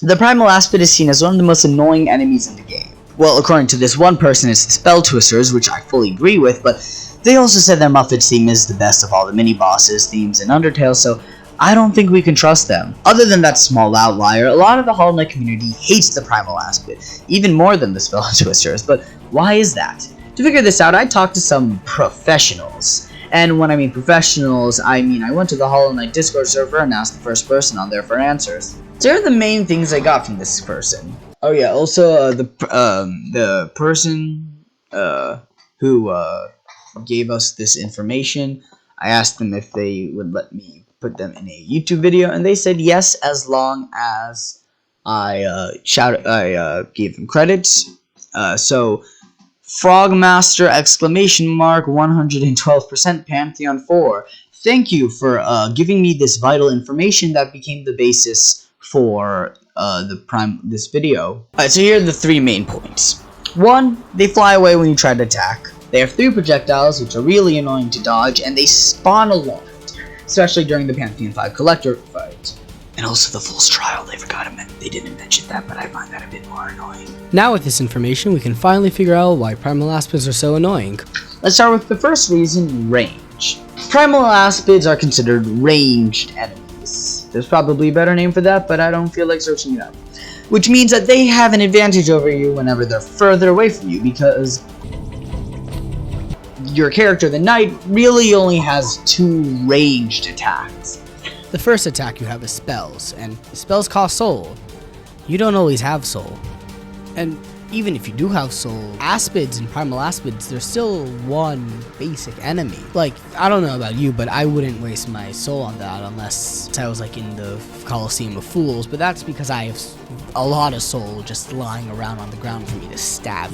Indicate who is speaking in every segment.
Speaker 1: The primal aspid is seen as one of the most annoying enemies in the game. Well, according to this one person, it's the spell twisters, which I fully agree with, but they also said their Muppets theme is the best of all the mini-bosses themes in Undertale, so I don't think we can trust them. Other than that small outlier, a lot of the Hollow Knight community hates the primal aspid, even more than the spell twisters, but why is that? To figure this out, I talked to some professionals. And when I mean professionals, I mean I went to the Hollow Knight Discord server and asked the first person on there for answers. So here are the main things I got from this person. Oh yeah, also the person who gave us this information, I asked them if they would let me put them in a YouTube video, and they said yes, as long as I gave them credits. So Frogmaster exclamation mark 112% Pantheon 4. Thank you for giving me this vital information that became the basis for this video. Alright, so here are the 3 main points. 1, they fly away when you try to attack. They have 3 projectiles, which are really annoying to dodge, and they spawn a lot, especially during the Pantheon 5 collector fight. And also the Fool's Trial, they didn't mention that, but I find that a bit more annoying.
Speaker 2: Now with this information, we can finally figure out why primal aspids are so annoying.
Speaker 1: Let's start with the first reason, range. Primal aspids are considered ranged enemies. There's probably a better name for that, but I don't feel like searching it up. Which means that they have an advantage over you whenever they're further away from you, because your character, the knight, really only has 2 ranged attacks.
Speaker 2: The first attack you have is spells, and spells cost soul. You don't always have soul. And even if you do have soul, aspids and primal aspids, they're still one basic enemy. Like, I don't know about you, but I wouldn't waste my soul on that unless I was like in the Coliseum of Fools, but that's because I have a lot of soul just lying around on the ground for me to stab.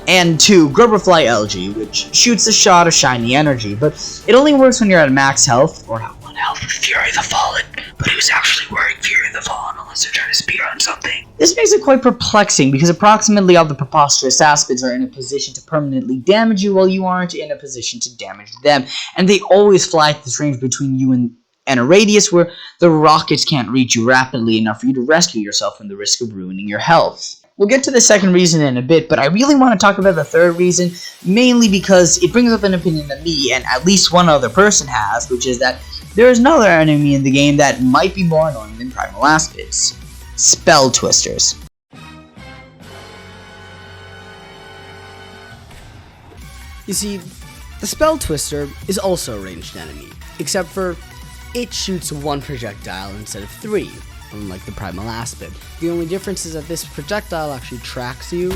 Speaker 1: And 2, Grubberfly Algae, which shoots a shot of shiny energy, but it only works when you're at max health, or at 1 health with Fury the Fallen. But who's actually wearing Fury the Fallen unless they're trying to speedrun something? This makes it quite perplexing, because approximately all the preposterous aspids are in a position to permanently damage you while you aren't in a position to damage them, and they always fly at this range between you and a radius where the rockets can't reach you rapidly enough for you to rescue yourself from the risk of ruining your health. We'll get to the second reason in a bit, but I really want to talk about the third reason, mainly because it brings up an opinion that me and at least one other person has, which is that there is another enemy in the game that might be more annoying than primal aspids. Spell twisters.
Speaker 2: You see, the spell twister is also a ranged enemy, except for it shoots 1 projectile instead of 3. Unlike the primal aspid. The only difference is that this projectile actually tracks you,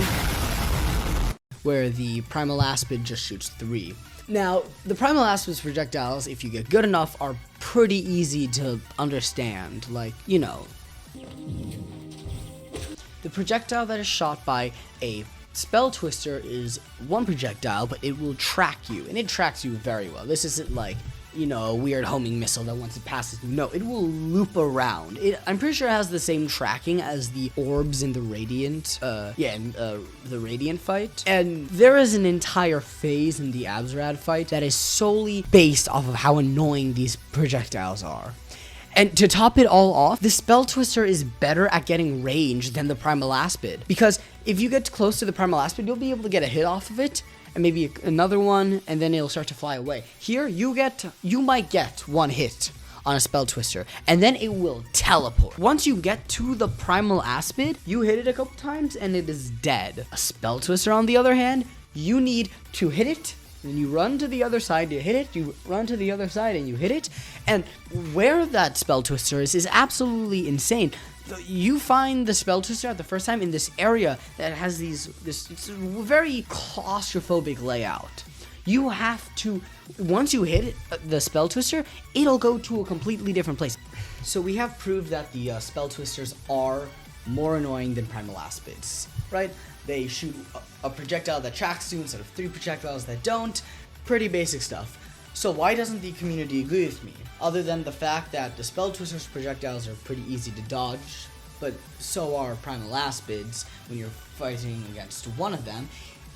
Speaker 2: where the primal aspid just shoots 3. Now, the primal aspid's projectiles, if you get good enough, are pretty easy to understand. Like, you know, the projectile that is shot by a spell twister is 1 projectile, but it will track you, and it tracks you very well. This isn't like, you know, a weird homing missile that once it passes you. No, it will loop around. I'm pretty sure it has the same tracking as the orbs in the Radiant, the Radiant fight. And there is an entire phase in the Abzrad fight that is solely based off of how annoying these projectiles are. And to top it all off, the spell twister is better at getting range than the primal aspid. Because if you get close to the primal aspid, you'll be able to get a hit off of it, and maybe another one, and then it'll start to fly away. Here, you might get 1 hit on a spell twister, and then it will teleport. Once you get to the primal aspid, you hit it a couple times, and it is dead. A spell twister, on the other hand, you need to hit it, then you run to the other side, you hit it, you run to the other side, and you hit it, and where that spell twister is absolutely insane. You find the spell twister at the first time in this area that has this very claustrophobic layout. You have to, once you hit the spell twister, it'll go to a completely different place. So we have proved that the spell twisters are more annoying than primal aspids, right? They shoot a projectile that tracks you instead of 3 projectiles that don't. Pretty basic stuff. So why doesn't the community agree with me? Other than the fact that the spell twisters projectiles are pretty easy to dodge, but so are primal aspids when you're fighting against one of them.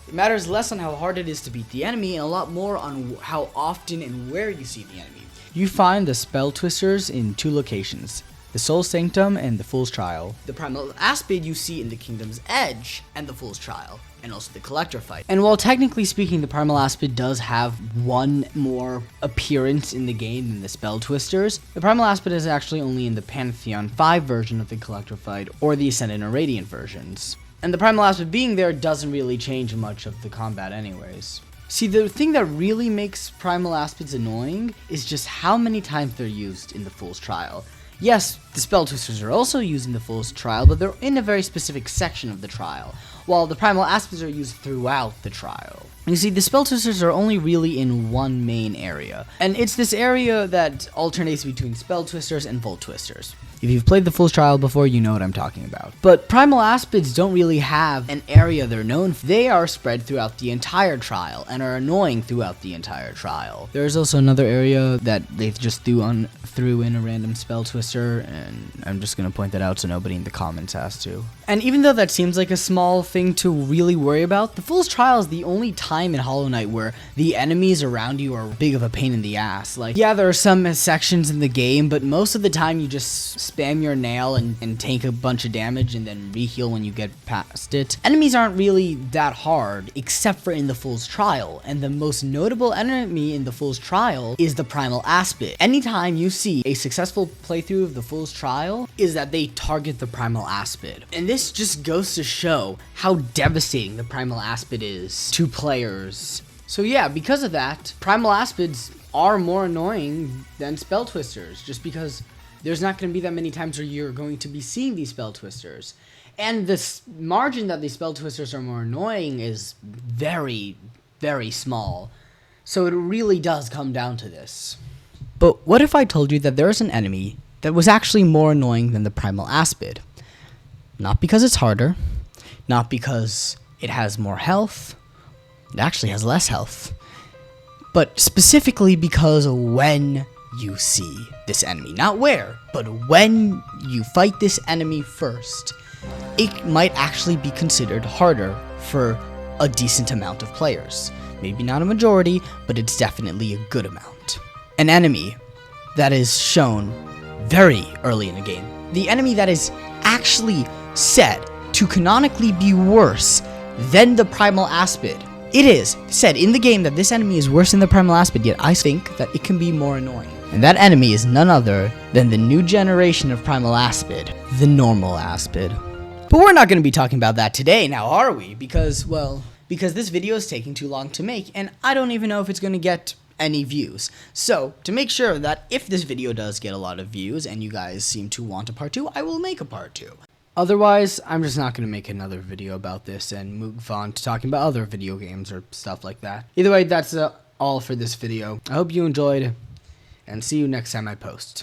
Speaker 2: It matters less on how hard it is to beat the enemy and a lot more on how often and where you see the enemy. You find the spell twisters in 2 locations. the Soul Sanctum, and the Fool's Trial. The primal aspid you see in the Kingdom's Edge and the Fool's Trial, and also the Collector fight. And while technically speaking, the primal aspid does have one more appearance in the game than the Spell Twisters, the primal aspid is actually only in the Pantheon 5 version of the Collector fight or the Ascendant or Radiant versions. And the primal aspid being there doesn't really change much of the combat anyways. See, the thing that really makes primal aspids annoying is just how many times they're used in the Fool's Trial. Yes, the Spell Twisters are also used in the Fool's Trial, but they're in a very specific section of the trial, while the primal aspids are used throughout the trial. You see, the Spell Twisters are only really in one main area, and it's this area that alternates between Spell Twisters and Volt Twisters. If you've played the Fool's Trial before, you know what I'm talking about. But primal aspids don't really have an area they're known for. They are spread throughout the entire trial and are annoying throughout the entire trial. There's also another area that they just threw in a random Spell Twister, and I'm just gonna point that out so nobody in the comments has to. And even though that seems like a small thing to really worry about, the Fool's Trial is the only time in Hollow Knight where the enemies around you are big of a pain in the ass. Like, yeah, there are some sections in the game, but most of the time you just spam your nail and take a bunch of damage and then re-heal when you get past it. Enemies aren't really that hard, except for in the Fool's Trial, and the most notable enemy in the Fool's Trial is the primal aspid. Anytime you see a successful playthrough of the Fool's Trial, is that they target the primal aspid. And this just goes to show how devastating the primal aspid is to players. So yeah, because of that, primal aspids are more annoying than Spell Twisters, just because there's not going to be that many times where you're going to be seeing these Spell Twisters. And the margin that these Spell Twisters are more annoying is very, very small. So it really does come down to this. But what if I told you that there is an enemy that was actually more annoying than the primal aspid? Not because it's harder, not because it has more health, it actually has less health, but specifically because when you see this enemy, not where, but when you fight this enemy first, it might actually be considered harder for a decent amount of players. Maybe not a majority, but it's definitely a good amount. An enemy that is shown very early in the game. The enemy that is actually said to canonically be worse than the primal aspid. It is said in the game that this enemy is worse than the primal aspid, yet I think that it can be more annoying. And that enemy is none other than the new generation of primal aspid, the normal aspid. But we're not going to be talking about that today, now are we? Because this video is taking too long to make, and I don't even know if it's going to get any views. So, to make sure that if this video does get a lot of views, and you guys seem to want a part 2, I will make a part 2. Otherwise, I'm just not going to make another video about this and move on to talking about other video games or stuff like that. Either way, that's all for this video. I hope you enjoyed, and see you next time I post.